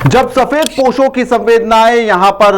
जब सफेद पोशों की संवेदनाएं यहां पर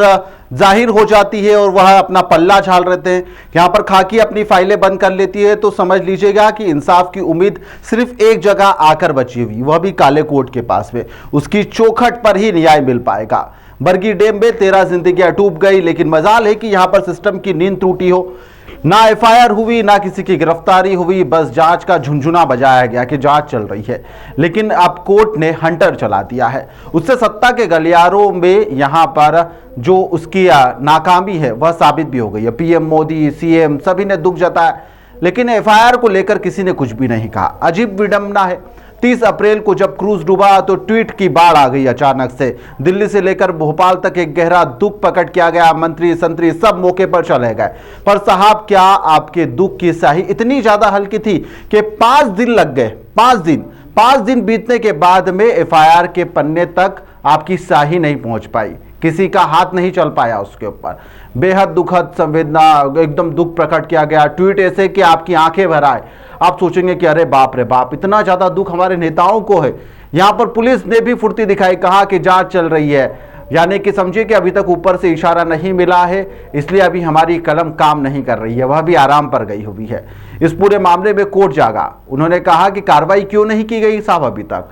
जाहिर हो जाती है और वह अपना पल्ला झाड़ रहते हैं, यहां पर खाकी अपनी फाइलें बंद कर लेती है, तो समझ लीजिएगा कि इंसाफ की उम्मीद सिर्फ एक जगह आकर बची हुई, वह भी काले कोट के पास में। उसकी चौखट पर ही न्याय मिल पाएगा। बरगी डैम में 13 जिंदगियां डूब गई, लेकिन मजाल है कि यहां पर सिस्टम की नींद टूटी हो। ना एफआईआर हुई, ना किसी की गिरफ्तारी हुई, बस जांच का झुनझुना बजाया गया कि जांच चल रही है। लेकिन अब कोर्ट ने हंटर चला दिया है। उससे सत्ता के गलियारों में यहां पर जो उसकी नाकामी है वह साबित भी हो गई है। पीएम मोदी, सीएम सभी ने दुख जताया, लेकिन एफआईआर को लेकर किसी ने कुछ भी नहीं कहा। अजीब विडंबना है। 30 अप्रैल को जब क्रूज डूबा तो ट्वीट की बाढ़ आ गई अचानक से। दिल्ली से लेकर भोपाल तक एक गहरा दुख प्रकट किया गया। मंत्री संतरी सब मौके पर चले गए। पर साहब, क्या आपके दुख की स्याही इतनी ज्यादा हल्की थी कि 5 दिन लग गए? 5 दिन बीतने के बाद में एफआईआर के पन्ने तक आपकी स्याही नहीं पहुंच पाई, किसी का हाथ नहीं चल पाया उसके ऊपर। बेहद दुखद संवेदना, एकदम दुख प्रकट किया गया। ट्वीट ऐसे कि आपकी आंखें भर आए। आप सोचेंगे कि अरे बाप रे बाप, इतना ज्यादा दुख हमारे नेताओं को है। यहां पर पुलिस ने भी फुर्ती दिखाई, कहा कि जांच चल रही है, यानी कि समझिए कि अभी तक ऊपर से इशारा नहीं मिला है, इसलिए अभी हमारी कलम काम नहीं कर रही है, वह भी आराम पर गई हुई है। इस पूरे मामले में कोर्ट जागा। उन्होंने कहा कि कार्रवाई क्यों नहीं की गई साहब अभी तक?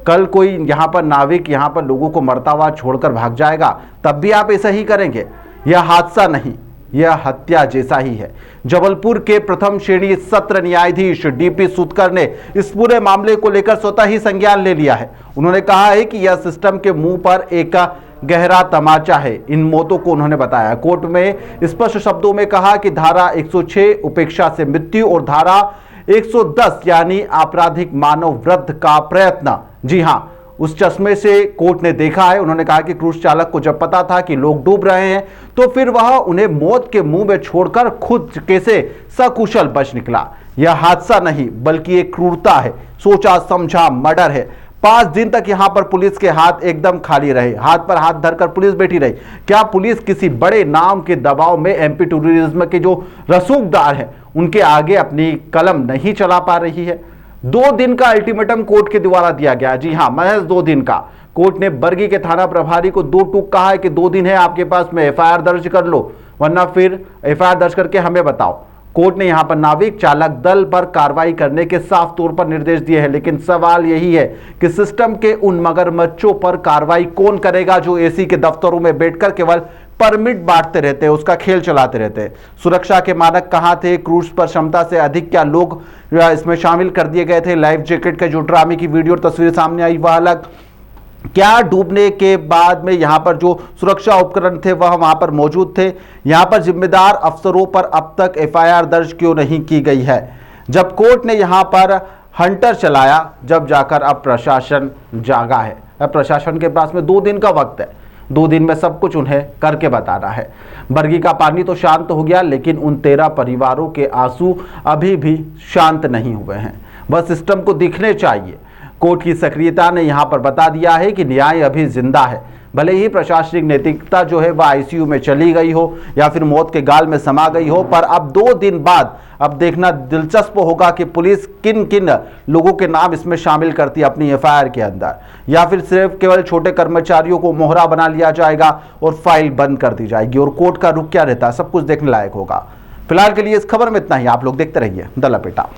कल कोई यहां पर नाविक यहां पर लोगों को मरता हुआ छोड़कर भाग जाएगा, तब भी आप ऐसा ही करेंगे? यह हादसा नहीं, यह हत्या जैसा ही है। जबलपुर के प्रथम श्रेणी सत्र न्यायाधीश डीपी सूतकर ने इस पूरे मामले को लेकर स्वतः ही संज्ञान ले लिया है। उन्होंने कहा है कि यह सिस्टम के मुंह पर एक गहरा तमाचा है। इन मौतों को उन्होंने बताया। कोर्ट में स्पष्ट शब्दों में कहा कि धारा 106 उपेक्षा से मृत्यु और धारा 110 यानी आपराधिक मानव वध का प्रयत्न, जी हां, उस चश्मे से कोर्ट ने देखा है। उन्होंने कहा कि क्रूज चालक को जब पता था कि लोग डूब रहे हैं, तो फिर वह उन्हें मौत के मुंह में छोड़कर खुद कैसे सकुशल बच निकला? यह हादसा नहीं बल्कि एक क्रूरता है, सोचा समझा मर्डर है। 5 दिन तक यहां पर पुलिस के हाथ एकदम खाली रहे, हाथ पर हाथ धरकर पुलिस बैठी रही। क्या पुलिस किसी बड़े नाम के दबाव में एमपी टूरिज्म के जो रसूखदार हैं उनके आगे अपनी कलम नहीं चला पा रही है? 2 दिन का अल्टीमेटम कोर्ट के द्वारा दिया गया। जी हां, महज 2 दिन का। कोर्ट ने बरगी के थाना प्रभारी को 2 टूक कहा है कि 2 दिन है आपके पास में, एफआईआर दर्ज कर लो, वरना फिर एफआईआर दर्ज करके हमें बताओ। कोर्ट ने यहां पर नाविक चालक दल पर कार्रवाई करने के साफ तौर पर निर्देश दिए हैं। लेकिन सवाल यही है कि सिस्टम के उन मगरमच्छों पर कार्रवाई कौन करेगा जो एसी के दफ्तरों में बैठकर केवल परमिट बांटते रहते हैं, उसका खेल चलाते रहते हैं? सुरक्षा के मानक कहां थे? क्रूज पर क्षमता से अधिक क्या लोग इसमें शामिल कर दिए गए थे? लाइफ जैकेट के जो ड्रामे की वीडियो और तस्वीर सामने आई वह अलग। क्या डूबने के बाद में यहां पर जो सुरक्षा उपकरण थे वह वहां पर मौजूद थे? यहां पर जिम्मेदार अफसरों पर अब तक एफआईआर दर्ज क्यों नहीं की गई है? जब कोर्ट ने यहां पर हंटर चलाया, जब जाकर अब प्रशासन जागा है। अब प्रशासन के पास में 2 दिन का वक्त है। 2 दिन में सब कुछ उन्हें करके बताना है। बरगी का पानी तो शांत हो गया, लेकिन उन 13 परिवारों के आंसू अभी भी शांत नहीं हुए हैं। बस सिस्टम को दिखने चाहिए। कोर्ट की सक्रियता ने यहां पर बता दिया है कि न्याय अभी जिंदा है। भले ही प्रशासनिक नैतिकता जो है वह आईसीयू में चली गई हो या फिर मौत के गाल में समा गई हो, पर अब 2 दिन बाद अब देखना दिलचस्प होगा कि पुलिस किन किन लोगों के नाम इसमें शामिल करती है अपनी एफआईआर के अंदर, या फिर सिर्फ केवल छोटे कर्मचारियों को मोहरा बना लिया जाएगा और फाइल बंद कर दी जाएगी। और कोर्ट का रुख क्या रहता है, सब कुछ देखने लायक होगा। फिलहाल के लिए इस खबर में इतना ही। आप लोग देखते रहिए द लपेटा।